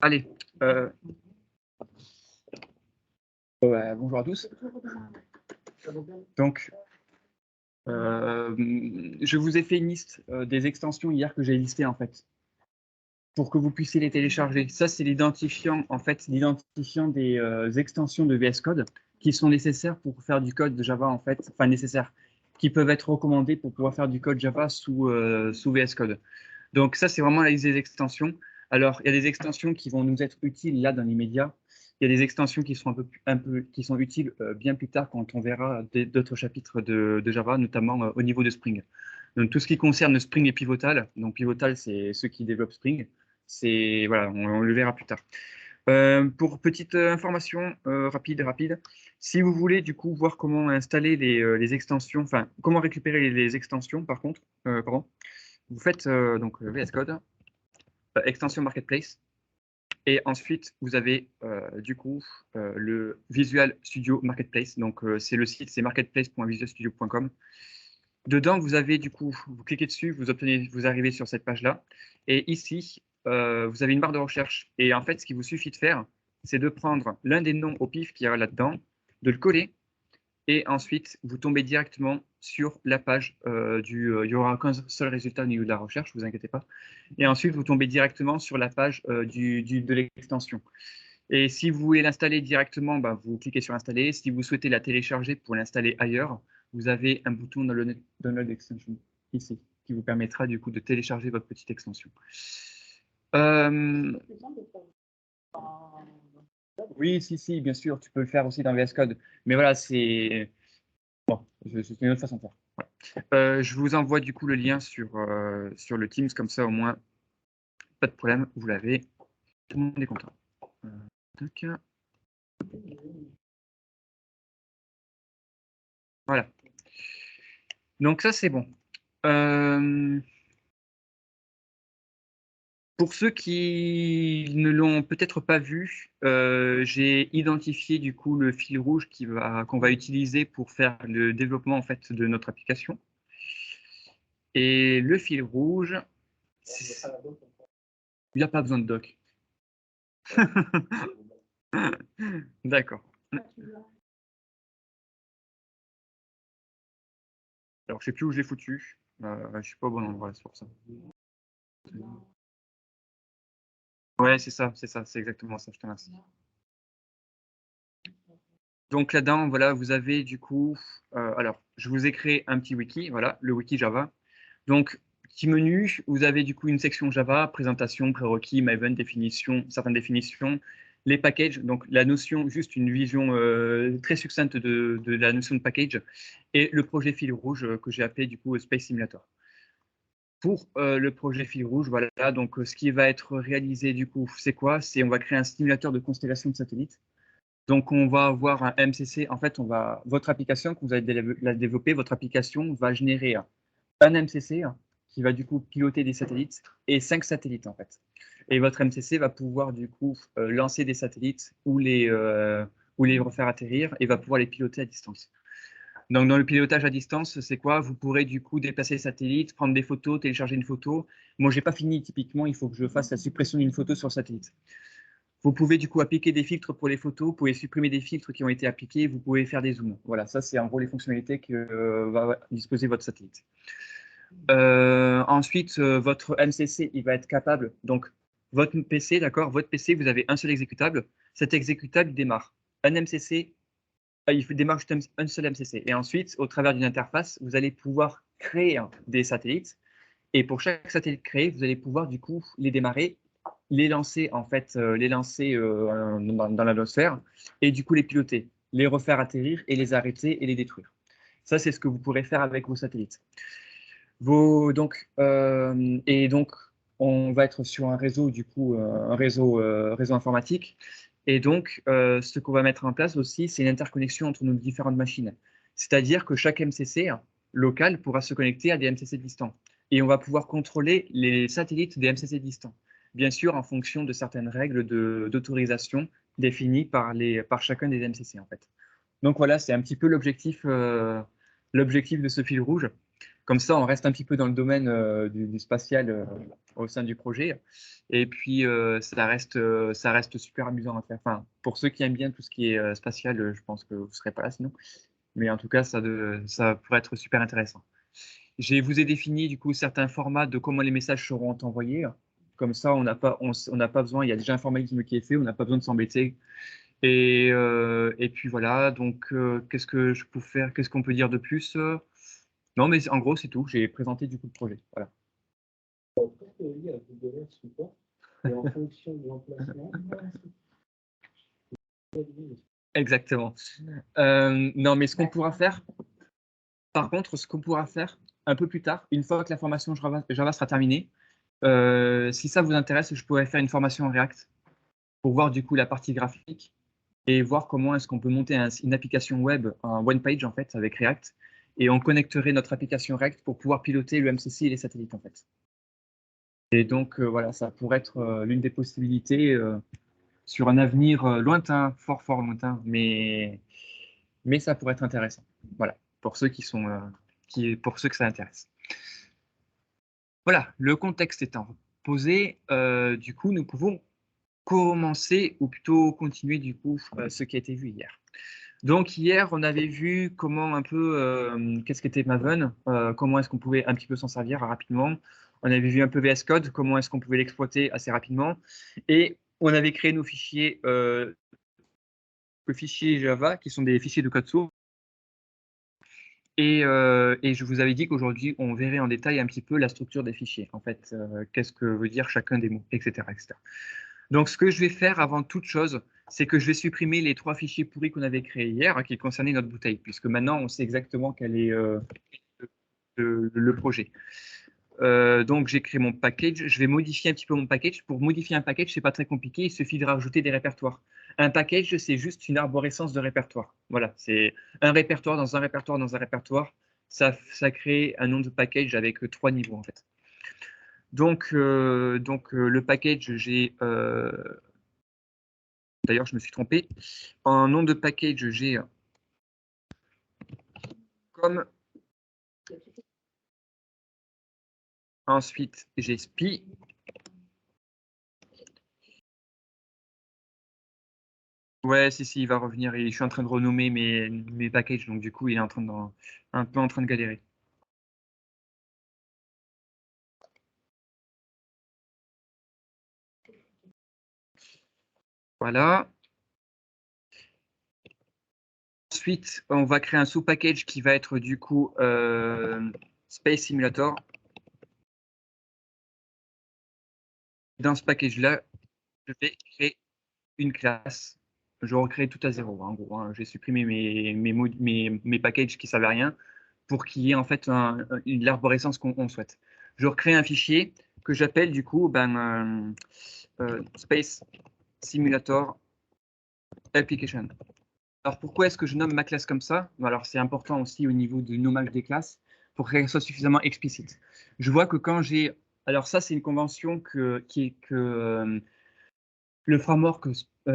Allez, bonjour à tous. Donc, je vous ai fait une liste des extensions hier que j'ai listées en fait, pour que vous puissiez les télécharger. Ça, c'est l'identifiant en fait, l'identifiant des extensions de VS Code qui sont nécessaires pour faire du code de Java en fait, enfin nécessaires, qui peuvent être recommandés pour pouvoir faire du code Java sous VS Code. Donc ça, c'est vraiment la liste des extensions. Alors, il y a des extensions qui vont nous être utiles là dans l'immédiat. Il y a des extensions qui sont qui sont utiles bien plus tard quand on verra d'autres chapitres de Java, notamment au niveau de Spring. Donc tout ce qui concerne Spring et Pivotal. Donc Pivotal, c'est ceux qui développent Spring. C'est voilà, on le verra plus tard. Pour petite information rapide, si vous voulez du coup voir comment installer les extensions, enfin comment récupérer les extensions, par contre, pardon, vous faites donc VS Code, extension Marketplace, et ensuite vous avez du coup le Visual Studio Marketplace. Donc c'est le site, c'est marketplace.visualstudio.com. Dedans, vous avez du coup, vous cliquez dessus, vous arrivez sur cette page-là, et ici, vous avez une barre de recherche. Et en fait, ce qu'il vous suffit de faire, c'est de prendre l'un des noms au pif qu'il y a là-dedans, de le coller, et ensuite, vous tombez directement sur la page il n'y aura qu'un seul résultat au niveau de la recherche, ne vous inquiétez pas. Et ensuite, vous tombez directement sur la page de l'extension. Et si vous voulez l'installer directement, bah, vous cliquez sur Installer. Si vous souhaitez la télécharger pour l'installer ailleurs, vous avez un bouton dans le Download Extension ici, qui vous permettra du coup de télécharger votre petite extension. Oui, si, bien sûr, tu peux le faire aussi dans VS Code. Mais voilà, c'est bon, c'est une autre façon de faire. Voilà. Je vous envoie du coup le lien sur le Teams, comme ça au moins, pas de problème, vous l'avez. Tout le monde est content. Voilà. Donc ça, c'est bon. Pour ceux qui ne l'ont peut-être pas vu, j'ai identifié du coup le fil rouge qu'on va utiliser pour faire le développement en fait de notre application. Et le fil rouge, il n'y a pas besoin de doc. D'accord. Alors je sais plus où je l'ai foutu. Je suis pas au bon endroit, c'est pour ça. Ouais, c'est ça, c'est exactement ça. Je te remercie. Donc là-dedans, voilà, vous avez du coup, alors je vous ai créé un petit wiki, voilà, le wiki Java. Donc, petit menu, vous avez du coup une section Java, présentation, prérequis, Maven, définition, certaines définitions, les packages, donc la notion, juste une vision très succincte de la notion de package, et le projet fil rouge que j'ai appelé du coup Space Simulator. Pour le projet fil rouge, voilà, donc ce qui va être réalisé du coup, c'est quoi? C'est on va créer un simulateur de constellation de satellites. Donc, on va avoir un MCC. En fait, votre application, que vous allez la développer, votre application va générer un MCC qui va du coup piloter des satellites et 5 satellites en fait. Et votre MCC va pouvoir du coup lancer des satellites ou les refaire atterrir et va pouvoir les piloter à distance. Donc, dans le pilotage à distance, c'est quoi? Vous pourrez du coup déplacer les satellites, prendre des photos, télécharger une photo. Moi, j'ai pas fini typiquement, il faut que je fasse la suppression d'une photo sur le satellite. Vous pouvez du coup appliquer des filtres pour les photos, vous pouvez supprimer des filtres qui ont été appliqués, vous pouvez faire des zooms. Voilà, ça c'est en gros les fonctionnalités que va disposer votre satellite. Ensuite, votre MCC, il va être capable, donc votre PC, d'accord, votre PC, vous avez un seul exécutable. Cet exécutable démarre un MCC, il démarre juste un seul MCC. Et ensuite, au travers d'une interface, vous allez pouvoir créer des satellites. Et pour chaque satellite créé, vous allez pouvoir du coup les démarrer, les lancer en fait, dans l'atmosphère et du coup les piloter, les refaire atterrir et les arrêter et les détruire. Ça, c'est ce que vous pourrez faire avec vos satellites. Donc, on va être sur un réseau, du coup, un réseau informatique. Et donc, ce qu'on va mettre en place aussi, c'est l'interconnexion entre nos différentes machines. C'est-à-dire que chaque MCC local pourra se connecter à des MCC distants. Et on va pouvoir contrôler les satellites des MCC distants, bien sûr en fonction de certaines règles d'autorisation définies par chacun des MCC, en fait. Donc voilà, c'est un petit peu l'objectif de ce fil rouge. Comme ça, on reste un petit peu dans le domaine du spatial au sein du projet. Et puis, ça reste super amusant à faire. Enfin, pour ceux qui aiment bien tout ce qui est spatial, je pense que vous ne serez pas là sinon. Mais en tout cas, ça pourrait être super intéressant. Je vous ai défini du coup certains formats de comment les messages seront envoyés. Comme ça, on n'a pas besoin, il y a déjà un formalisme qui est fait, on n'a pas besoin de s'embêter. Et puis voilà, donc qu'est-ce que je peux faire, qu'est-ce qu'on peut dire de plus? Non, mais en gros, c'est tout. J'ai présenté du coup le projet. Voilà. Exactement. Non, mais ce qu'on pourra faire, par contre, ce qu'on pourra faire un peu plus tard, une fois que la formation Java sera terminée, si ça vous intéresse, je pourrais faire une formation en React pour voir du coup la partie graphique et voir comment est-ce qu'on peut monter une application web, un one page en fait, avec React, et on connecterait notre application React pour pouvoir piloter le MCC et les satellites en fait. Et donc voilà, ça pourrait être l'une des possibilités sur un avenir lointain, fort lointain, mais ça pourrait être intéressant. Voilà, pour ceux pour ceux que ça intéresse. Voilà, le contexte étant posé, du coup, nous pouvons commencer ou plutôt continuer du coup ce qui a été vu hier. Donc hier, on avait vu comment un peu qu'est-ce qu'était Maven, comment est-ce qu'on pouvait un petit peu s'en servir rapidement. On avait vu un peu VS Code, comment est-ce qu'on pouvait l'exploiter assez rapidement. Et on avait créé nos fichiers, Java, qui sont des fichiers de code source. Et je vous avais dit qu'aujourd'hui, on verrait en détail un petit peu la structure des fichiers. En fait, qu'est-ce que veut dire chacun des mots, etc., etc. Donc, ce que je vais faire avant toute chose, c'est que je vais supprimer les 3 fichiers pourris qu'on avait créés hier, qui concernaient notre bouteille, puisque maintenant, on sait exactement quel est le projet. Donc, j'ai créé mon package. Je vais modifier un petit peu mon package. Pour modifier un package, c'est pas très compliqué. Il suffit de rajouter des répertoires. Un package, c'est juste une arborescence de répertoire. Voilà, c'est un répertoire dans un répertoire dans un répertoire. Ça crée un nom de package avec 3 niveaux, en fait. Donc le package, d'ailleurs, je me suis trompé. En nom de package, j'ai comme. Ensuite, j'ai SPI. Ouais, si, il va revenir. Et je suis en train de renommer mes packages, donc du coup, il est un peu en train de galérer. Voilà. Ensuite, on va créer un sous-package qui va être du coup Space Simulator. Dans ce package-là, je vais créer une classe. Je recrée tout à zéro, en gros. J'ai supprimé mes packages qui ne servaient à rien pour qu'il y ait en fait l'arborescence qu'on souhaite. Je recrée un fichier que j'appelle du coup Space Simulator Application. Alors pourquoi est-ce que je nomme ma classe comme ça? Alors c'est important aussi au niveau du nommage des classes pour qu'elle soit suffisamment explicite. Je vois que quand j'ai... Alors ça c'est une convention que le framework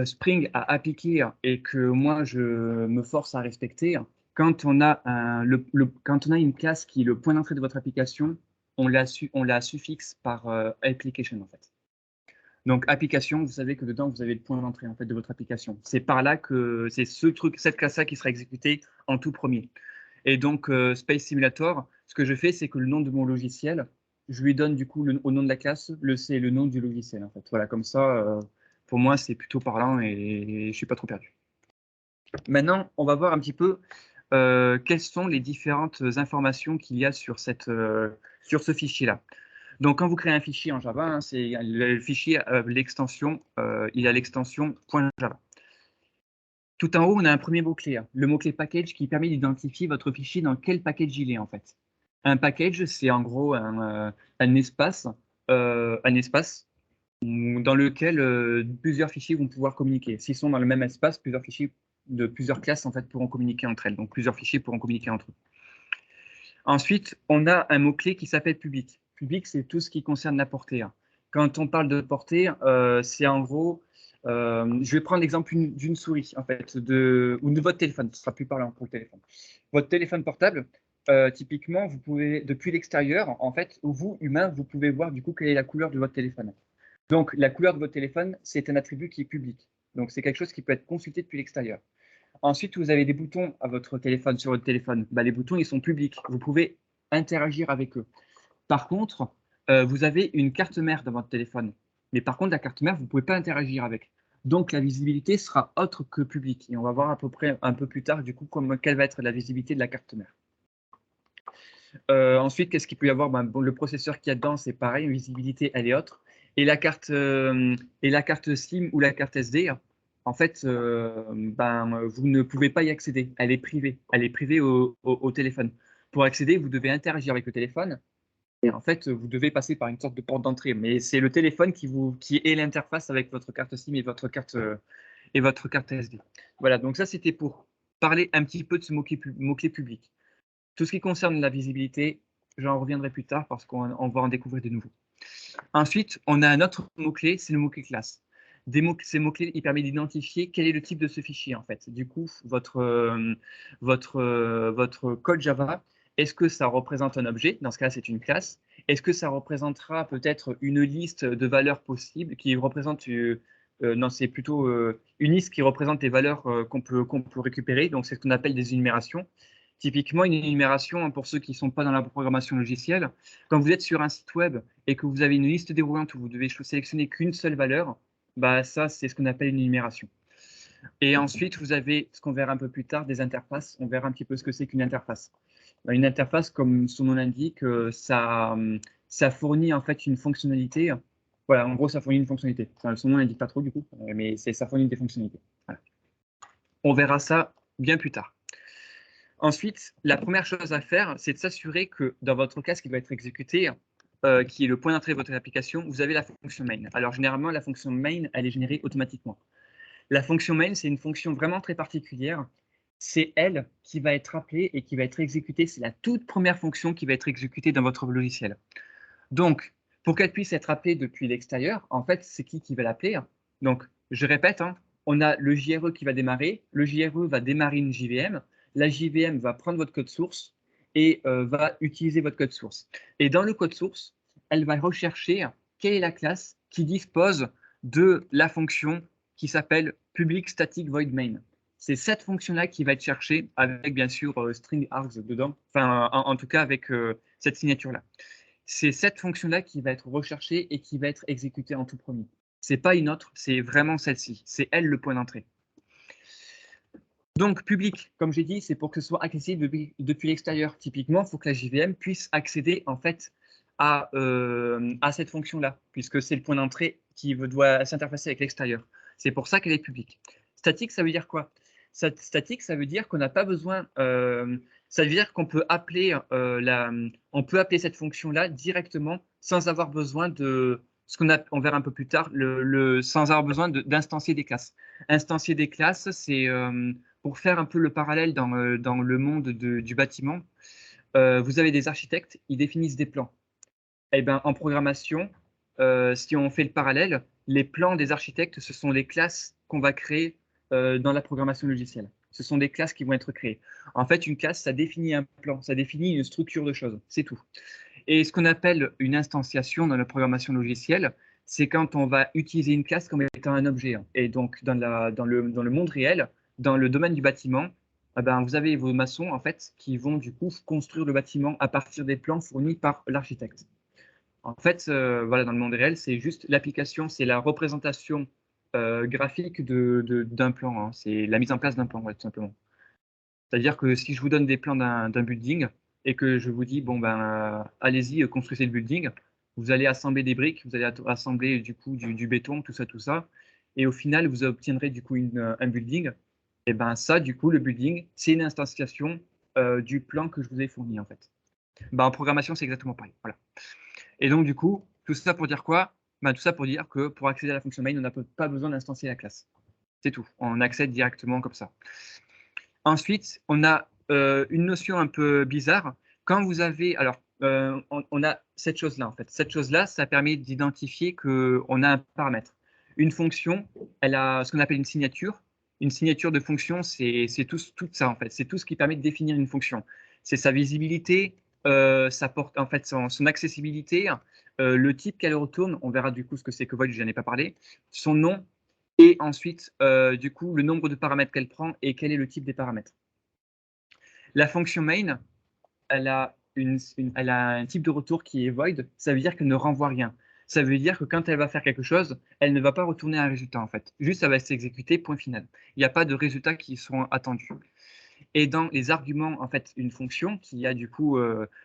Spring a appliqué et que moi je me force à respecter. Quand on a une classe qui est le point d'entrée de votre application, on la suffixe par application en fait. Donc application, vous savez que dedans vous avez le point d'entrée en fait de votre application. C'est par là que c'est cette classe-là qui sera exécutée en tout premier. Et donc Space Simulator, ce que je fais, c'est que le nom de mon logiciel, je lui donne du coup au nom de la classe, c'est le nom du logiciel en fait. Voilà, comme ça, pour moi c'est plutôt parlant et je suis pas trop perdu. Maintenant, on va voir un petit peu quelles sont les différentes informations qu'il y a sur ce fichier-là. Donc, quand vous créez un fichier en Java, hein, c'est le fichier, l'extension, il a l'extension .java. Tout en haut, on a un premier mot-clé, hein, le mot-clé package qui permet d'identifier votre fichier dans quel package il est en fait. Un package, c'est en gros un espace dans lequel plusieurs fichiers vont pouvoir communiquer. S'ils sont dans le même espace, plusieurs fichiers plusieurs classes en fait pourront communiquer entre elles, donc plusieurs fichiers pourront communiquer entre eux. Ensuite, on a un mot-clé qui s'appelle public. Public, c'est tout ce qui concerne la portée. Quand on parle de portée, c'est en gros, je vais prendre l'exemple d'une souris en fait, ou de votre téléphone, ce sera plus parlant pour le téléphone. Votre téléphone portable, typiquement, vous pouvez, depuis l'extérieur, en fait, vous, humain, vous pouvez voir du coup quelle est la couleur de votre téléphone. Donc, la couleur de votre téléphone, c'est un attribut qui est public. Donc, c'est quelque chose qui peut être consulté depuis l'extérieur. Ensuite, vous avez des boutons à votre téléphone, sur votre téléphone. Bah, les boutons, ils sont publics. Vous pouvez interagir avec eux. Par contre, vous avez une carte mère dans votre téléphone. Mais par contre, la carte mère, vous ne pouvez pas interagir avec. Donc, la visibilité sera autre que publique. Et on va voir à peu près un peu plus tard, du coup, quelle va être la visibilité de la carte mère. Ensuite, qu'est-ce qu'il peut y avoir? Bon, le processeur qu'il y a dedans, c'est pareil, une visibilité, elle est autre. Et la carte SIM ou la carte SD, en fait, vous ne pouvez pas y accéder. Elle est privée. Elle est privée au téléphone. Pour accéder, vous devez interagir avec le téléphone. Et en fait, vous devez passer par une sorte de porte d'entrée. Mais c'est le téléphone qui est l'interface avec votre carte SIM et votre carte SD. Voilà, donc ça, c'était pour parler un petit peu de ce mot-clé public. Tout ce qui concerne la visibilité, j'en reviendrai plus tard parce qu'on va en découvrir des nouveaux. Ensuite, on a un autre mot-clé, c'est le mot-clé classe. Ces mots-clés, il permet d'identifier quel est le type de ce fichier en fait. Du coup, votre code Java, est-ce que ça représente un objet? Dans ce cas, c'est une classe. Est-ce que ça représentera peut-être une liste de valeurs possibles qui représente non, c'est plutôt une liste qui représente les valeurs qu'on peut récupérer. Donc, c'est ce qu'on appelle des énumérations. Typiquement, une énumération, pour ceux qui ne sont pas dans la programmation logicielle, quand vous êtes sur un site web et que vous avez une liste déroulante où vous devez sélectionner qu'une seule valeur, bah ça, c'est ce qu'on appelle une énumération. Et ensuite, vous avez ce qu'on verra un peu plus tard, des interfaces. On verra un petit peu ce que c'est qu'une interface. Une interface, comme son nom l'indique, ça fournit en fait une fonctionnalité. Voilà, en gros, ça fournit une fonctionnalité. Enfin, son nom n'indique pas trop du coup, mais ça fournit des fonctionnalités. Voilà. On verra ça bien plus tard. Ensuite, la première chose à faire, c'est de s'assurer que dans votre classe qui doit être exécutée, qui est le point d'entrée de votre application, vous avez la fonction main. Alors, généralement, la fonction main, elle est générée automatiquement. La fonction main, c'est une fonction vraiment très particulière. C'est elle qui va être appelée et qui va être exécutée. C'est la toute première fonction qui va être exécutée dans votre logiciel. Donc, pour qu'elle puisse être appelée depuis l'extérieur, en fait, c'est qui va l'appeler? Donc, je répète, on a le JRE qui va démarrer. Le JRE va démarrer une JVM. La JVM va prendre votre code source et va utiliser votre code source. Et dans le code source, elle va rechercher quelle est la classe qui dispose de la fonction qui s'appelle public static void main. C'est cette fonction-là qui va être cherchée avec, bien sûr, string args dedans, enfin, en tout cas avec cette signature-là. C'est cette fonction-là qui va être recherchée et qui va être exécutée en tout premier. Ce n'est pas une autre, c'est vraiment celle-ci. C'est elle le point d'entrée. Donc, public, comme j'ai dit, c'est pour que ce soit accessible depuis l'extérieur. Typiquement, il faut que la JVM puisse accéder en fait à cette fonction-là, puisque c'est le point d'entrée qui doit s'interfacer avec l'extérieur. C'est pour ça qu'elle est publique. Statique, ça veut dire quoi? Statique, ça veut dire qu'on n'a pas besoin. Ça veut dire qu'on peut appeler cette fonction-là directement sans avoir besoin de ce on verra un peu plus tard, sans avoir besoin d'instancier des classes. Instancier des classes, c'est pour faire un peu le parallèle dans le monde du bâtiment. Vous avez des architectes, ils définissent des plans. Et ben, en programmation, si on fait le parallèle, les plans des architectes, ce sont les classes qu'on va créer dans la programmation logicielle. Ce sont des classes qui vont être créées. En fait, une classe, ça définit un plan, ça définit une structure de choses, c'est tout. Et ce qu'on appelle une instantiation dans la programmation logicielle, c'est quand on va utiliser une classe comme étant un objet. Et donc, dans le monde réel, dans le domaine du bâtiment, vous avez vos maçons en fait, qui vont du coup construire le bâtiment à partir des plans fournis par l'architecte. En fait, voilà, dans le monde réel, c'est juste l'application, c'est la représentation graphique d'un plan. C'est la mise en place d'un plan, ouais, tout simplement. C'est-à-dire que si je vous donne des plans d'un building et que je vous dis, bon, allez-y, construisez le building, vous allez assembler des briques, vous allez assembler du coup du béton, tout ça. Et au final, vous obtiendrez du coup un building. Et ça, du coup, le building, c'est une instantiation du plan que je vous ai fourni, en fait. En programmation, c'est exactement pareil. Voilà. Et donc, du coup, tout ça pour dire quoi? Tout ça pour dire que pour accéder à la fonction main, on n'a pas besoin d'instancier la classe. C'est tout. On accède directement comme ça. Ensuite, on a une notion un peu bizarre. Quand vous avez, alors, on a cette chose-là en fait. Cette chose-là, ça permet d'identifier qu'on a un paramètre. Une fonction, elle a ce qu'on appelle une signature. Une signature de fonction, c'est tout ça en fait. C'est tout ce qui permet de définir une fonction. C'est sa visibilité, ça porte en fait son accessibilité, le type qu'elle retourne. On verra du coup ce que c'est que void, je n'en ai pas parlé. Son nom et ensuite du coup le nombre de paramètres qu'elle prend et quel est le type des paramètres. La fonction main, elle a un type de retour qui est void, ça veut dire qu'elle ne renvoie rien. Ça veut dire que quand elle va faire quelque chose, elle ne va pas retourner un résultat en fait. Juste, ça va s'exécuter, point final. Il n'y a pas de résultats qui seront attendus. Et dans les arguments, en fait, une fonction qui a du coup,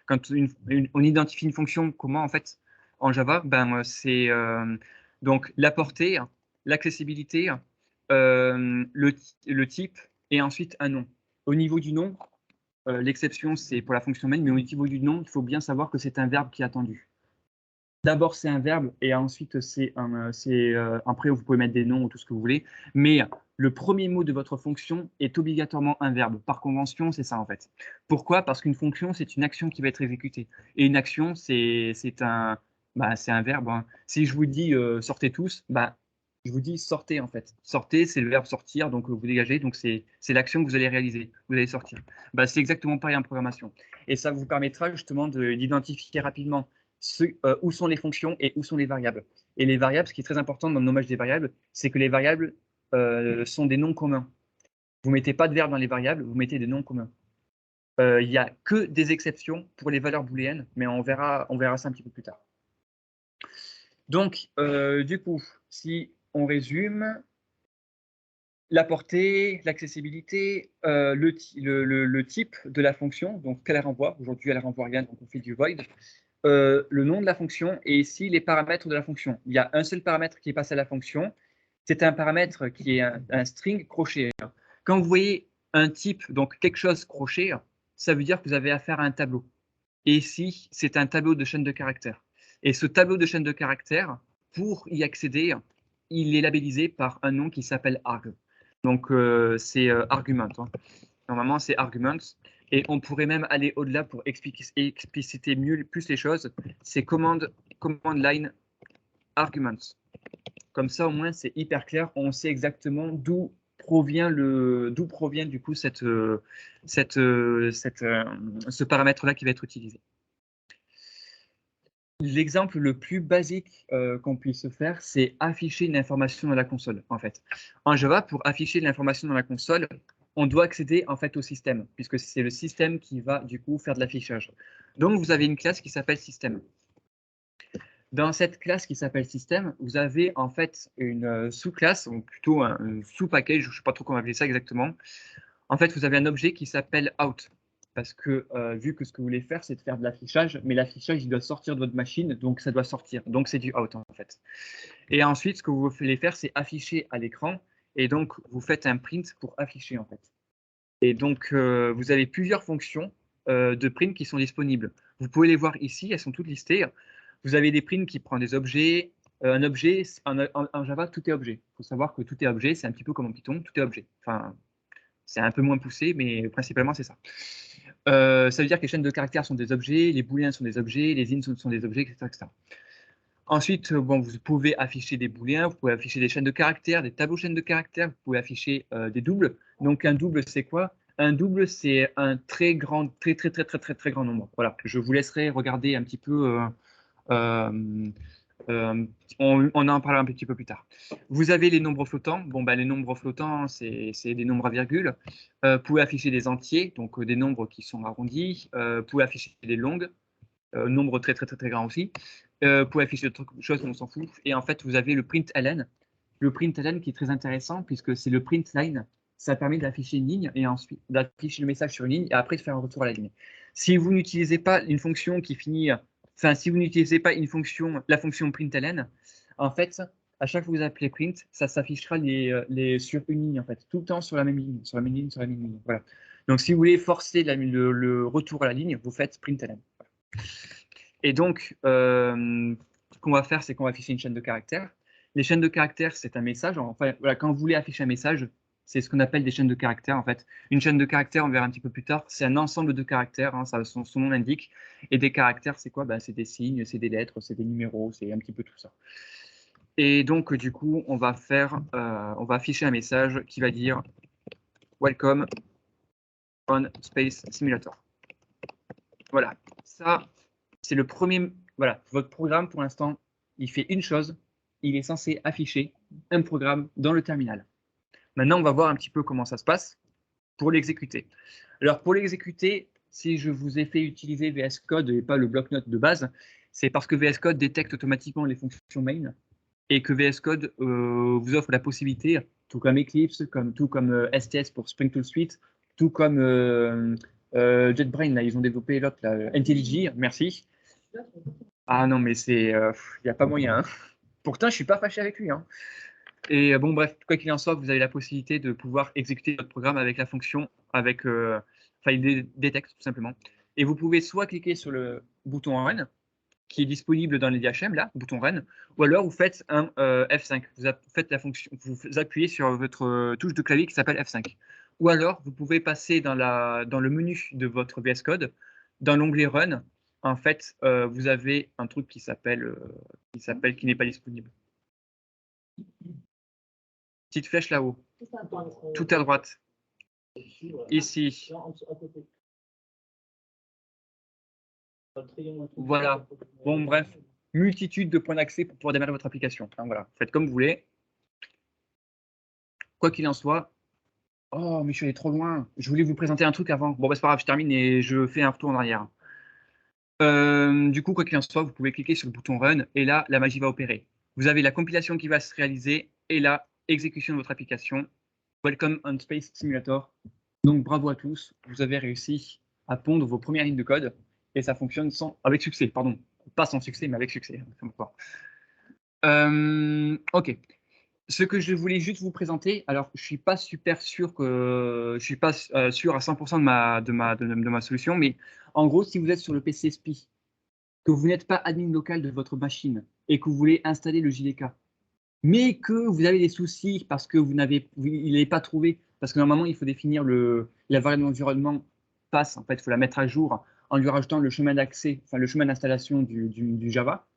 quand on identifie une fonction, comment en fait, en Java, ben, c'est donc la portée, l'accessibilité, le type et ensuite un nom. Au niveau du nom, l'exception, c'est pour la fonction main, mais au niveau du nom, il faut bien savoir que c'est un verbe qui est attendu. D'abord, c'est un verbe et ensuite, c'est après, vous pouvez mettre des noms ou tout ce que vous voulez. Mais le premier mot de votre fonction est obligatoirement un verbe. Par convention, c'est ça en fait. Pourquoi? Parce qu'une fonction, c'est une action qui va être exécutée. Et une action, c'est un verbe, hein. Si je vous dis sortez tous, je vous dis sortez en fait. Sortez, c'est le verbe sortir, donc vous dégagez, donc c'est l'action que vous allez réaliser, vous allez sortir. C'est exactement pareil en programmation. Et ça vous permettra justement d'identifier rapidement où sont les fonctions et où sont les variables. Et les variables, ce qui est très important dans le nommage des variables, c'est que les variables sont des noms communs. Vous ne mettez pas de verbe dans les variables, vous mettez des noms communs. Il n'y a que des exceptions pour les valeurs booléennes, mais on verra ça un petit peu plus tard. Donc, du coup, si on résume, la portée, l'accessibilité, le type de la fonction, donc qu'elle renvoie. Aujourd'hui, elle renvoie rien, donc on fait du void. Le nom de la fonction et ici les paramètres de la fonction. Il y a un seul paramètre qui est passé à la fonction. C'est un paramètre qui est un string crochet. Quand vous voyez un type, donc quelque chose crochet, ça veut dire que vous avez affaire à un tableau. Et ici, c'est un tableau de chaîne de caractères. Et ce tableau de chaîne de caractères, pour y accéder, il est labellisé par un nom qui s'appelle arg. Donc, c'est argument. Hein. Normalement, c'est arguments. Et on pourrait même aller au-delà pour expliciter plus les choses. C'est command line arguments. Comme ça, au moins, c'est hyper clair. On sait exactement d'où provient du coup ce paramètre-là qui va être utilisé. L'exemple le plus basique qu'on puisse faire, c'est afficher une information dans la console, en fait. En Java, pour afficher de l'information dans la console, on doit accéder en fait au système, puisque c'est le système qui va du coup faire de l'affichage. Donc, vous avez une classe qui s'appelle système. Dans cette classe qui s'appelle système, vous avez en fait une sous-classe, ou plutôt un sous-package, je ne sais pas trop comment appeler ça exactement. En fait, vous avez un objet qui s'appelle out. Parce que vu que ce que vous voulez faire, c'est de faire de l'affichage, mais l'affichage, il doit sortir de votre machine, donc ça doit sortir. Donc c'est du out en fait. Et ensuite, ce que vous voulez faire, c'est afficher à l'écran, et donc vous faites un print pour afficher en fait. Et donc vous avez plusieurs fonctions de print qui sont disponibles. Vous pouvez les voir ici, elles sont toutes listées. Vous avez des prints qui prennent des objets. Un objet, en Java, tout est objet. Il faut savoir que tout est objet, c'est un petit peu comme en Python, tout est objet. Enfin, c'est un peu moins poussé, mais principalement, c'est ça. Ça veut dire que les chaînes de caractères sont des objets, les booléens sont des objets, les ins sont des objets, etc. etc. Ensuite, bon, vous pouvez afficher des booléens, vous pouvez afficher des chaînes de caractères, des tableaux chaînes de caractères, vous pouvez afficher des doubles. Donc, un double, c'est quoi? Un double, c'est un très grand nombre. Voilà, je vous laisserai regarder un petit peu. On en parlera un petit peu plus tard. Vous avez les nombres flottants. Bon, les nombres flottants, c'est des nombres à virgule. Vous pouvez afficher des entiers, donc des nombres qui sont arrondis. Vous pouvez afficher des longues, nombres très grands aussi. Vous pouvez afficher d'autres choses, mais on s'en fout. Et en fait, vous avez le println. Le println qui est très intéressant puisque c'est le print line. Ça permet d'afficher une ligne et ensuite d'afficher le message sur une ligne et après de faire un retour à la ligne. Si vous n'utilisez pas une fonction qui finit, enfin, si vous n'utilisez pas la fonction println, en fait, à chaque fois que vous appelez print, ça s'affichera sur une ligne, en fait, tout le temps sur la même ligne, sur la même ligne, sur la même ligne. Voilà. Donc, si vous voulez forcer le retour à la ligne, vous faites println. Voilà. Et donc, ce qu'on va faire, c'est qu'on va afficher une chaîne de caractères. Les chaînes de caractères, c'est un message. Enfin, voilà, quand vous voulez afficher un message, c'est ce qu'on appelle des chaînes de caractères, en fait. Une chaîne de caractères, on verra un petit peu plus tard, c'est un ensemble de caractères, hein, ça, son nom l'indique. Et des caractères, c'est quoi? C'est des signes, c'est des lettres, c'est des numéros, c'est un petit peu tout ça. Et donc, du coup, on va afficher un message qui va dire « Welcome on Space Simulator ». Voilà, ça, c'est le premier. Voilà, votre programme, pour l'instant, il fait une chose. Il est censé afficher un programme dans le terminal. Maintenant, on va voir un petit peu comment ça se passe pour l'exécuter. Alors, pour l'exécuter, si je vous ai fait utiliser VS Code et pas le bloc-notes de base, c'est parce que VS Code détecte automatiquement les fonctions main et que VS Code vous offre la possibilité, tout comme Eclipse, tout comme STS pour Spring Tool Suite, tout comme JetBrains, là, ils ont développé l'autre, IntelliJ, merci. Ah non, mais il n'y a pas moyen. Hein. Pourtant, je ne suis pas fâché avec lui. Hein. Et bon, bref, quoi qu'il en soit, vous avez la possibilité de pouvoir exécuter votre programme avec la fonction, il détecte tout simplement. Et vous pouvez soit cliquer sur le bouton Run, qui est disponible dans les DHM, là, bouton Run, ou alors vous faites un F5. Faites la fonction, vous appuyez sur votre touche de clavier qui s'appelle F5. Ou alors, vous pouvez passer dans le menu de votre VS Code, dans l'onglet Run. En fait, vous avez un truc qui n'est pas disponible. Petite flèche là-haut. Tout à droite. Ici. Voilà. Bon, bref. Multitude de points d'accès pour pouvoir démarrer votre application. Enfin, voilà. Faites comme vous voulez. Quoi qu'il en soit. Oh, mais je suis allé trop loin. Je voulais vous présenter un truc avant. Bon, c'est pas grave, je termine et je fais un retour en arrière. Du coup, quoi qu'il en soit, vous pouvez cliquer sur le bouton Run et là, la magie va opérer. Vous avez la compilation qui va se réaliser et la exécution de votre application. Welcome on Space Simulator. Donc, bravo à tous. Vous avez réussi à pondre vos premières lignes de code et ça fonctionne avec succès. Pardon, pas sans succès, mais avec succès. Ok. Ce que je voulais juste vous présenter, alors je suis pas super sûr je suis pas sûr à 100% de ma solution, mais en gros, si vous êtes sur le PC SPI, que vous n'êtes pas admin local de votre machine et que vous voulez installer le JDK, mais que vous avez des soucis parce que il n'est pas trouvé, parce que normalement il faut définir la variable d'environnement passe, en fait, il faut la mettre à jour en lui rajoutant le chemin d'accès, enfin le chemin d'installation du Java.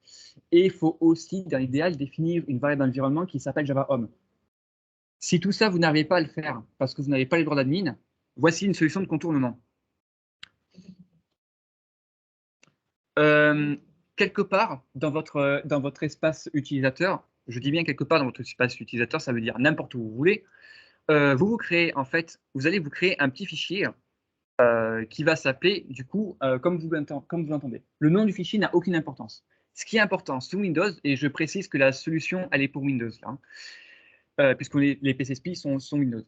Et il faut aussi, dans l'idéal, définir une variable d'environnement qui s'appelle Java Home. Si tout ça, vous n'arrivez pas à le faire parce que vous n'avez pas les droits d'admin, voici une solution de contournement. Quelque part dans votre espace utilisateur, je dis bien quelque part dans votre espace utilisateur, ça veut dire n'importe où vous voulez, vous allez vous créer un petit fichier qui va s'appeler, du coup, comme vous l'entendez. Le nom du fichier n'a aucune importance. Ce qui est important sous Windows, et je précise que la solution, elle est pour Windows, là, puisque les PCSP sont Windows.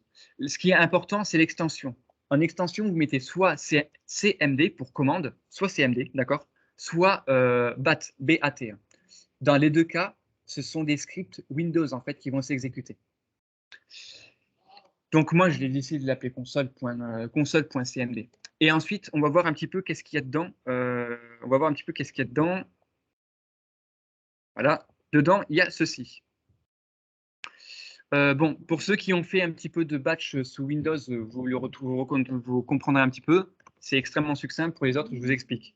Ce qui est important, c'est l'extension. En extension, vous mettez soit CMD pour commande, soit CMD, d'accord, soit BAT, BAT. Dans les deux cas, ce sont des scripts Windows, en fait, qui vont s'exécuter. Donc, moi, je l'ai décidé de l'appeler console.cmd. Et ensuite, on va voir un petit peu qu'est-ce qu'il y a dedans. Voilà. Dedans, il y a ceci. Bon, pour ceux qui ont fait un petit peu de batch sous Windows, vous comprendrez un petit peu. C'est extrêmement succinct. Pour les autres, je vous explique.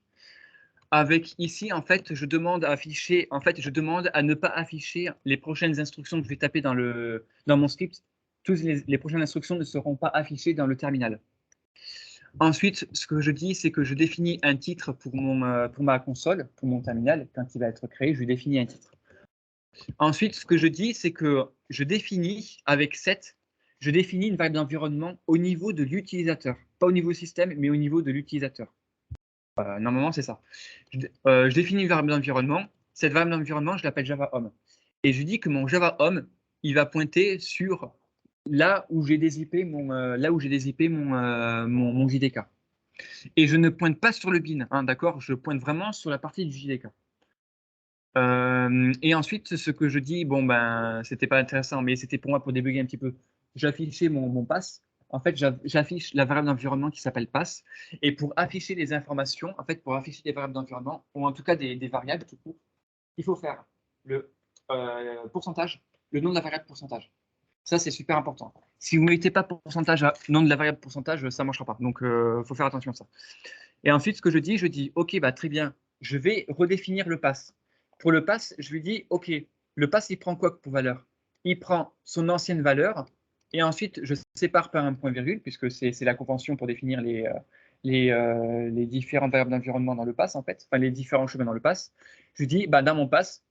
Avec ici, en fait, je demande à ne pas afficher les prochaines instructions que je vais taper dans mon script. Toutes les prochaines instructions ne seront pas affichées dans le terminal. Ensuite, ce que je dis, c'est que je définis un titre pour ma console, pour mon terminal. Quand il va être créé, je lui définis un titre. Ensuite, ce que je dis, c'est que je définis avec set, je définis une variable d'environnement au niveau de l'utilisateur. Pas au niveau système, mais au niveau de l'utilisateur. Normalement, c'est ça. Je définis une variable d'environnement. Cette variable d'environnement, je l'appelle Java Home. Et je dis que mon Java Home, il va pointer sur là où j'ai dézippé mon JDK. Et je ne pointe pas sur le bin, hein, d'accord? Je pointe vraiment sur la partie du JDK. Et ensuite, ce que je dis, bon, c'était pas intéressant, mais c'était pour moi pour débugger un petit peu. J'affichais mon pass. En fait, j'affiche la variable d'environnement qui s'appelle pass. Et pour afficher les informations, en fait, pour afficher des variables d'environnement, ou en tout cas des variables, il faut faire le pourcentage, le nom de la variable pourcentage. Ça, c'est super important. Si vous ne mettez pas pourcentage à nom de la variable pourcentage, ça ne marchera pas. Donc, il faut faire attention à ça. Et ensuite, ce que je dis, OK, bah, très bien, je vais redéfinir le pass. Pour le pass, je lui dis, OK, le pass, il prend quoi pour valeur? Il prend son ancienne valeur, et ensuite, je sépare par un point virgule, puisque c'est la convention pour définir les différentes variables d'environnement dans le pass, en fait, enfin, les différents chemins dans le pass. Je lui dis, bah, dans mon pass,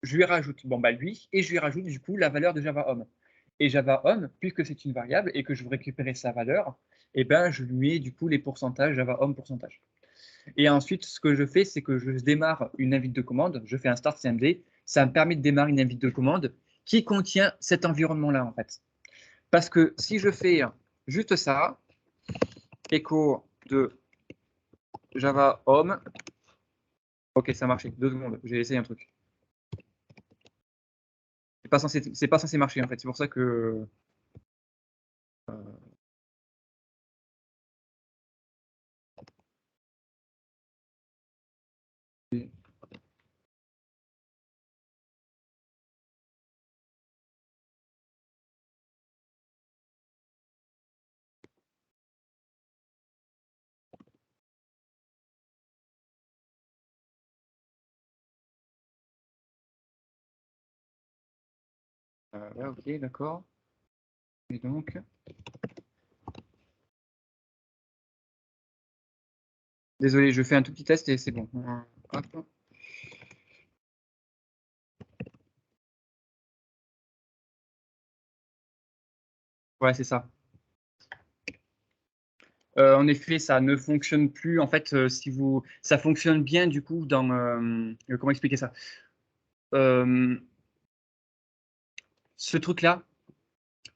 je lui rajoute lui, et je lui rajoute du coup la valeur de Java Home. Et Java Home, puisque c'est une variable et que je veux récupérer sa valeur, eh ben, je lui mets du coup les pourcentages Java Home pourcentage. Et ensuite, ce que je fais, c'est que je démarre une invite de commande, je fais un start CMD, ça me permet de démarrer une invite de commande qui contient cet environnement-là, en fait. Parce que si je fais juste ça, écho de Java Home, ok, ça a marché, 2 secondes, j'ai essayé un truc. C'est pas censé marcher, en fait, c'est pour ça que... Ouais, ok, d'accord. Et donc... Désolé, je fais un tout petit test et c'est bon. Hop. Ouais, c'est ça. En effet, ça ne fonctionne plus. En fait, ça fonctionne bien du coup dans comment expliquer ça? Ce truc-là,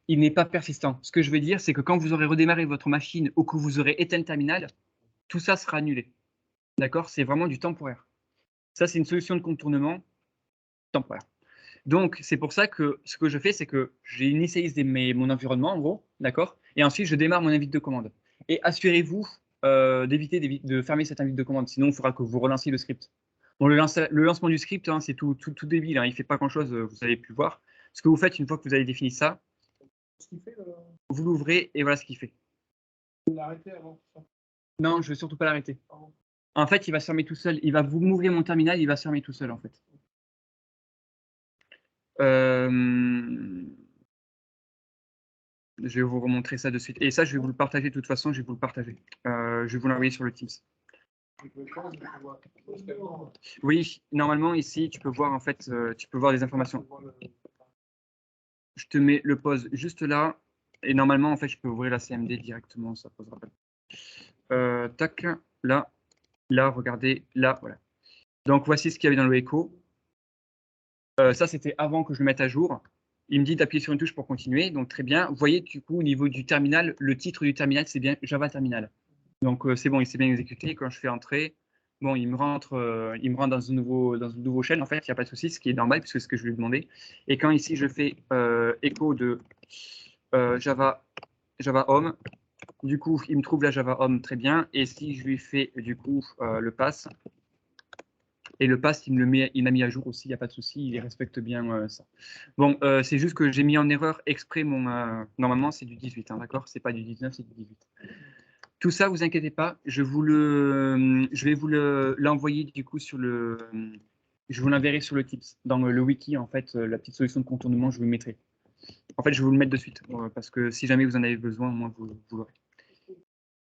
il n'est pas persistant. Ce que je veux dire, c'est que quand vous aurez redémarré votre machine ou que vous aurez éteint le terminal, tout ça sera annulé. D'accord? C'est vraiment du temporaire. Ça, c'est une solution de contournement temporaire. Donc, c'est pour ça que ce que je fais, c'est que j'initialise mon environnement, en gros, d'accord? Et ensuite, je démarre mon invite de commande. Et assurez-vous d'éviter de fermer cette invite de commande, sinon il faudra que vous relanciez le script. Bon, le lancement du script, hein, c'est tout débile, hein, il ne fait pas grand-chose, vous avez pu voir. Ce que vous faites une fois que vous avez défini ça, vous l'ouvrez et voilà ce qu'il fait. L'arrêter avant ça. Non, je ne veux surtout pas l'arrêter. En fait, il va se fermer tout seul. Il va vous m'ouvrir mon terminal, il va se fermer tout seul, en fait. Je vais vous remontrer ça de suite. Et ça, je vais vous le partager de toute façon, je vais vous le partager. Je vais vous l'envoyer sur le Teams. Oui, normalement, ici, tu peux voir, en fait, tu peux voir des informations. Je te mets le pause juste là. Et normalement, en fait, je peux ouvrir la CMD directement, ça posera pas. Tac, là, regardez, là, voilà. Donc, voici ce qu'il y avait dans le Echo. Ça, c'était avant que je le mette à jour. Il me dit d'appuyer sur une touche pour continuer, donc très bien. Vous voyez, du coup, au niveau du terminal, le titre du terminal, c'est bien Java Terminal. Donc, c'est bon, il s'est bien exécuté. Quand je fais entrer, bon, il me rentre dans un nouveau shell, en fait, il n'y a pas de souci, ce qui est normal, puisque c'est ce que je lui ai demandé. Et quand ici, je fais écho de Java Home, du coup, il me trouve la Java Home très bien. Et si je lui fais, du coup, le pass, et le pass, il m'a mis à jour aussi, il n'y a pas de souci, il respecte bien ça. Bon, c'est juste que j'ai mis en erreur exprès mon... normalement, c'est du 18, hein, d'accord? C'est pas du 19, c'est du 18. Tout ça, vous inquiétez pas, je vais vous l'envoyer du coup sur le... Je vous l'enverrai sur le Tips. Dans le wiki, en fait, la petite solution de contournement, je vous le mettrai. En fait, je vais vous le mettre de suite, parce que si jamais vous en avez besoin, moi, vous l'aurez.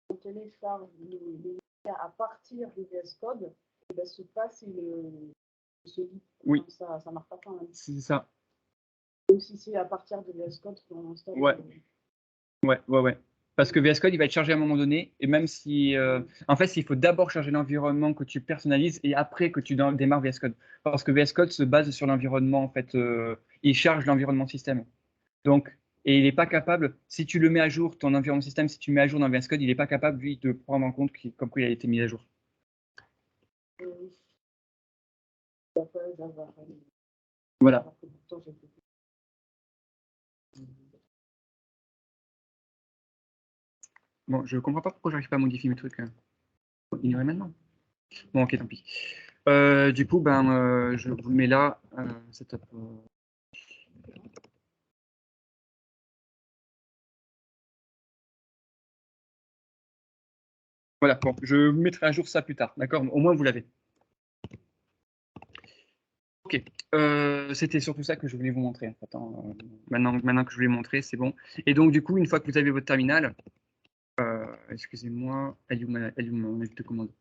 On télécharge les à partir du VS Code, et ben, ce pass, se lit. Oui. Ça ne marche pas quand même. C'est ça. Même si c'est à partir de VS Code qu'on installe. Ouais. Ouais. Parce que VS Code, il va être chargé à un moment donné, et même si... en fait, il faut d'abord charger l'environnement que tu personnalises, et après que tu démarres VS Code. Parce que VS Code se base sur l'environnement, en fait, il charge l'environnement système. Donc, et il n'est pas capable, si tu le mets à jour, ton environnement système, si tu le mets à jour dans VS Code, il n'est pas capable, lui, de prendre en compte comme quoi il a été mis à jour. Voilà. Bon, je comprends pas pourquoi j'arrive pas à modifier mes trucs. Ignorer maintenant. Bon, ok, tant pis. Du coup, je vous le mets là. Setup. Voilà, bon, je mettrai à jour ça plus tard, d'accord? Au moins, vous l'avez. Ok, c'était surtout ça que je voulais vous montrer. En fait, hein. Maintenant que je voulais montrer, c'est bon. Et donc, du coup, une fois que vous avez votre terminal, excusez-moi, elle est où mon avis de commande?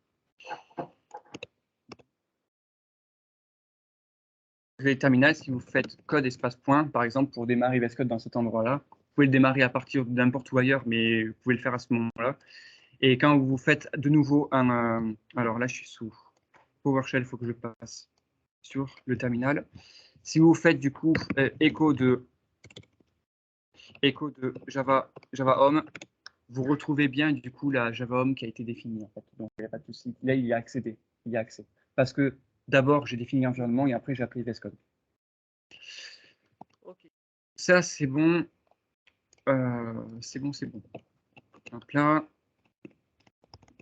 Vous avez le terminal, si vous faites code espace point, par exemple, pour démarrer VS Code dans cet endroit-là, vous pouvez le démarrer à partir de n'importe où ailleurs, mais vous pouvez le faire à ce moment-là. Et quand vous faites de nouveau un... alors là, je suis sous PowerShell, il faut que je passe sur le terminal. Si vous faites du coup écho de Java Home, vous retrouvez bien du coup la Java Home qui a été définie en fait. Donc il n'y a pas de souci. Là, il y a accédé. Il y a accès. Parce que d'abord, j'ai défini l'environnement et après, j'ai appelé VS Code. Okay. Ça, c'est bon. C'est bon. Donc là,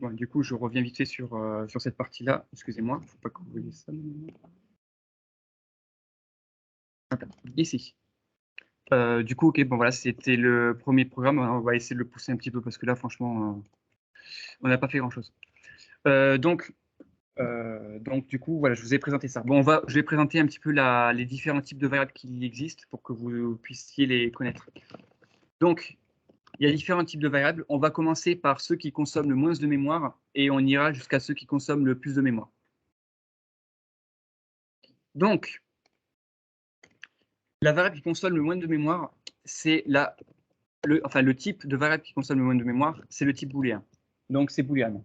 bon, du coup, je reviens vite fait sur cette partie-là. Excusez-moi, il ne faut pas que vous voyez ça. Ici. Du coup, ok, bon voilà, c'était le premier programme. On va essayer de le pousser un petit peu parce que là, franchement, on n'a pas fait grand-chose. Donc, du coup, voilà, je vous ai présenté ça. Bon, je vais présenter un petit peu les différents types de variables qui existent pour que vous puissiez les connaître. Donc, il y a différents types de variables. On va commencer par ceux qui consomment le moins de mémoire et on ira jusqu'à ceux qui consomment le plus de mémoire. Donc, la variable qui consomme le moins de mémoire, c'est le type de variable qui consomme le moins de mémoire, c'est le type booléen. Donc, c'est booléen.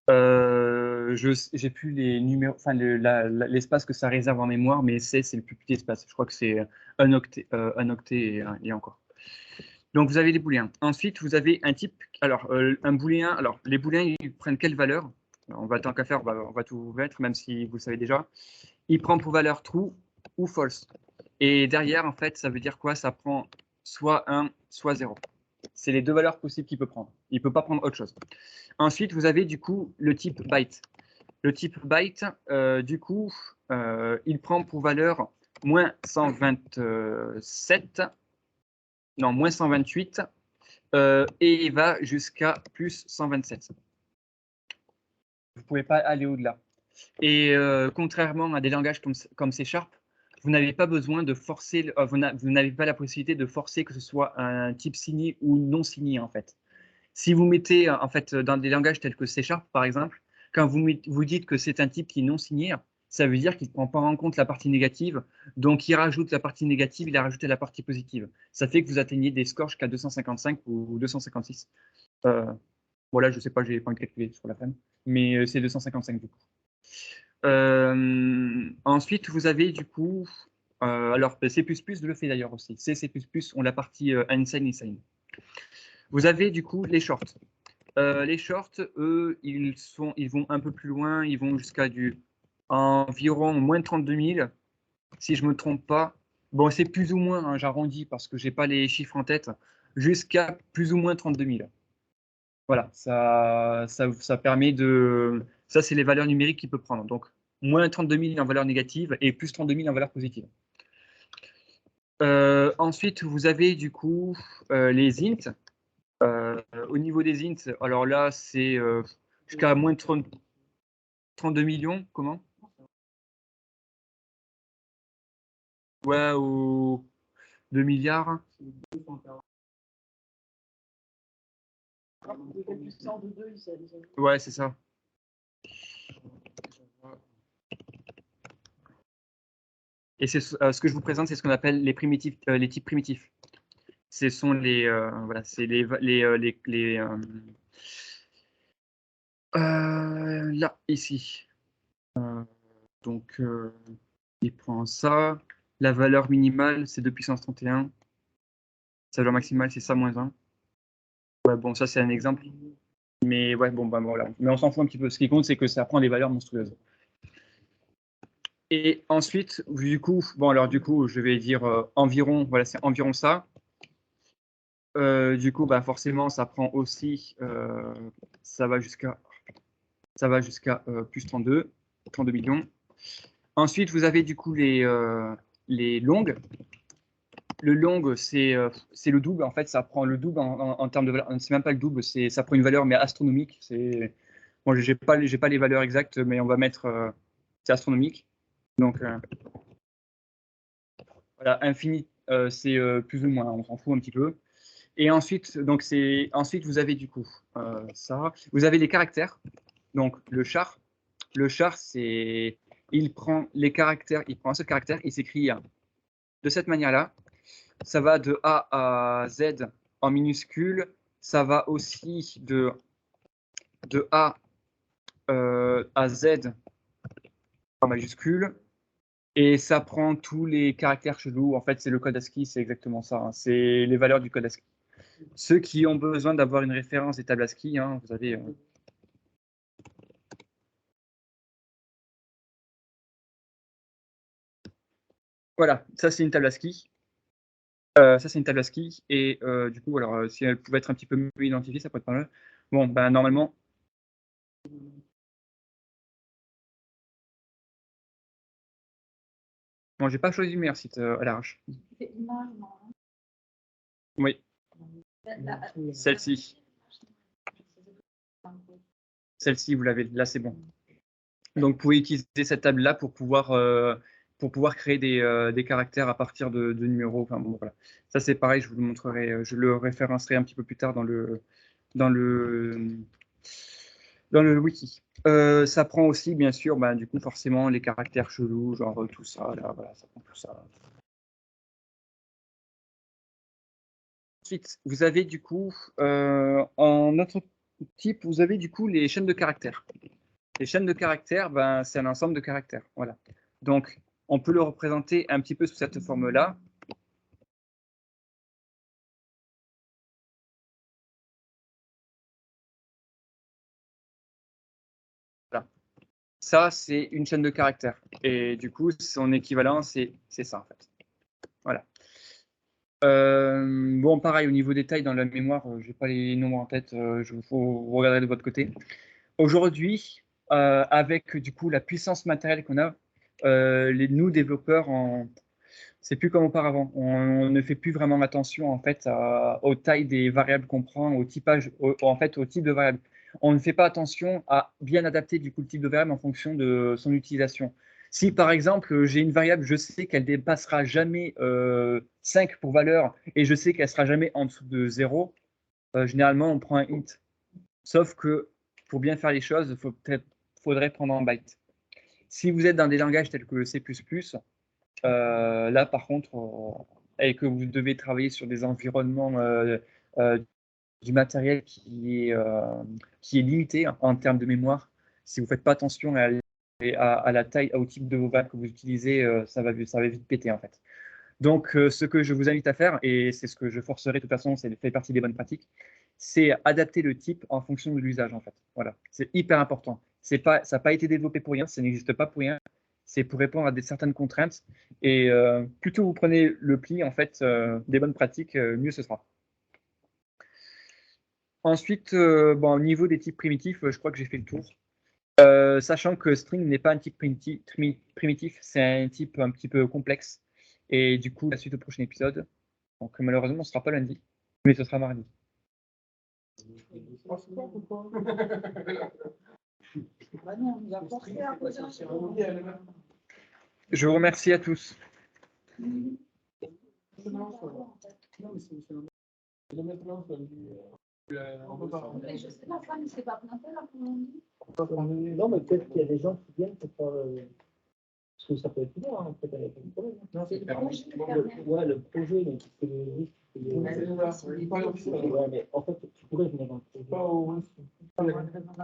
J'ai plus les numéros, enfin l'espace que ça réserve en mémoire, mais c'est le plus petit espace. Je crois que c'est un octet et encore. Donc vous avez les booléens. Ensuite, vous avez un type. Alors un booléen. Alors les booléens, ils prennent quelle valeur? On va tant qu'à faire, on va tout mettre, même si vous le savez déjà. Il prend pour valeur true ou false. Et derrière, en fait, ça veut dire quoi? Ça prend soit 1, soit 0. C'est les deux valeurs possibles qu'il peut prendre. Il ne peut pas prendre autre chose. Ensuite, vous avez du coup le type byte. Le type byte, du coup, il prend pour valeur moins 127, non, moins 128, et il va jusqu'à plus 127. Vous ne pouvez pas aller au-delà. Et contrairement à des langages comme C#, vous n'avez pas besoin de forcer, vous n'avez pas la possibilité de forcer que ce soit un type signé ou non signé, en fait. Si vous mettez, en fait, dans des langages tels que C#, par exemple, quand vous dites que c'est un type qui est non signé, ça veut dire qu'il ne prend pas en compte la partie négative, donc il rajoute la partie négative, il a rajouté la partie positive. Ça fait que vous atteignez des scores jusqu'à 255 ou 256. Voilà, je ne sais pas, je n'ai pas envie de calculer sur la fin, mais c'est 255 du coup. Ensuite, vous avez du coup, alors C++ le fait d'ailleurs aussi. C++, on la partie unsigned, insane. Vous avez du coup les shorts. Les shorts, eux, ils vont un peu plus loin, ils vont jusqu'à environ moins 32 000, si je ne me trompe pas. Bon, c'est plus ou moins, hein, j'arrondis parce que je n'ai pas les chiffres en tête, jusqu'à plus ou moins 32 000. Voilà, ça permet de... Ça, c'est les valeurs numériques qu'il peut prendre. Donc, moins 32 000 en valeur négative et plus 32 000 en valeur positive. Ensuite, vous avez du coup les int. Au niveau des int, alors là, c'est jusqu'à moins de 32 millions, comment? Ouais, ou 2 milliards. Ouais, c'est ça. Et c'est ce que je vous présente, c'est ce qu'on appelle les primitifs, les types primitifs. Ce sont les voilà, c'est là, ici. Donc, il prend ça. La valeur minimale, c'est 2 puissance 31. Sa valeur maximale, c'est ça moins 1. Ouais, bon, ça, c'est un exemple. Mais ouais, bon, bah, voilà. Mais on s'en fout un petit peu. Ce qui compte, c'est que ça prend des valeurs monstrueuses. Et ensuite, du coup, bon, alors du coup, je vais dire environ, voilà, c'est environ ça. Du coup, bah, forcément, ça prend aussi, ça va jusqu'à plus 32 millions. Ensuite, vous avez du coup les longues. Le long, c'est le double. En fait, ça prend le double en termes de valeur. C'est même pas le double, ça prend une valeur mais astronomique. Bon, j'ai pas les valeurs exactes, mais on va mettre c'est astronomique. Donc voilà, infini, c'est plus ou moins, on s'en fout un petit peu. Et ensuite, vous avez du coup ça. Vous avez les caractères. Donc le char, il prend les caractères, il prend un seul caractère, il s'écrit de cette manière-là. Ça va de A à Z en minuscule. Ça va aussi de A à Z en majuscule. Et ça prend tous les caractères chelous. En fait, c'est le code ASCII, c'est exactement ça. Hein. C'est les valeurs du code ASCII. Ceux qui ont besoin d'avoir une référence des tables ASCII, hein, vous avez... Voilà, ça c'est une table ASCII. Et du coup, alors si elle pouvait être un petit peu mieux identifiée, ça pourrait être pas mal. Bon, ben normalement. Bon, j'ai pas choisi le meilleur site à l'arrache. Oui. Celle-ci. Celle-ci, vous l'avez. Là, c'est bon. Donc, vous pouvez utiliser cette table-là pour pouvoir créer des caractères à partir de numéros. Enfin, bon, voilà. Ça, c'est pareil, je vous le montrerai. Je le référencerai un petit peu plus tard dans le wiki. Ça prend aussi, bien sûr, ben, du coup, forcément, les caractères chelous, genre tout ça, là, voilà, ça prend tout ça. Ensuite, vous avez du coup, en autre type, vous avez du coup les chaînes de caractères. Les chaînes de caractères, ben, c'est un ensemble de caractères. Voilà. Donc, on peut le représenter un petit peu sous cette forme-là. Voilà. Ça, c'est une chaîne de caractères. Et du coup, son équivalent, c'est ça, en fait. Voilà. Bon, pareil, au niveau des tailles dans la mémoire, je n'ai pas les nombres en tête, faut regarder de votre côté. Aujourd'hui, avec du coup la puissance matérielle qu'on a, nous développeurs, c'est plus comme auparavant. On ne fait plus vraiment attention en fait aux tailles des variables qu'on prend, au typage, en fait au type de variable. On ne fait pas attention à bien adapter du coup le type de variable en fonction de son utilisation. Si par exemple j'ai une variable, je sais qu'elle dépassera jamais 5 pour valeur et je sais qu'elle sera jamais en dessous de 0, généralement on prend un int. Sauf que pour bien faire les choses, faudrait prendre un byte. Si vous êtes dans des langages tels que le C++, là par contre, et que vous devez travailler sur des environnements du matériel qui est limité en termes de mémoire, si vous ne faites pas attention à la taille, au type de vos variables que vous utilisez, ça va vite péter en fait. Donc, ce que je vous invite à faire, et c'est ce que je forcerai de toute façon, c'est fait partie des bonnes pratiques, c'est adapter le type en fonction de l'usage en fait. Voilà, c'est hyper important. Ça n'a pas été développé pour rien, ça n'existe pas pour rien. C'est pour répondre à certaines contraintes. Et plus tôt vous prenez le pli en fait des bonnes pratiques, mieux ce sera. Ensuite, bon, au niveau des types primitifs, je crois que j'ai fait le tour. Sachant que string n'est pas un type primitif, c'est un type un petit peu complexe. Et du coup, la suite au prochain épisode. Donc malheureusement, ce ne sera pas lundi, mais ce sera mardi. Je vous remercie à tous. Je sais pas, Fanny, c'est pas planté là pour lundi. Non, mais peut-être qu'il y a des gens qui viennent pour faire. Parce que ça peut être bien, hein, en fait, avec le problème. Non, c'est le projet. Ouais, le projet, donc c'est le risque. Ouais, mais en fait, tu pourrais venir dans le projet.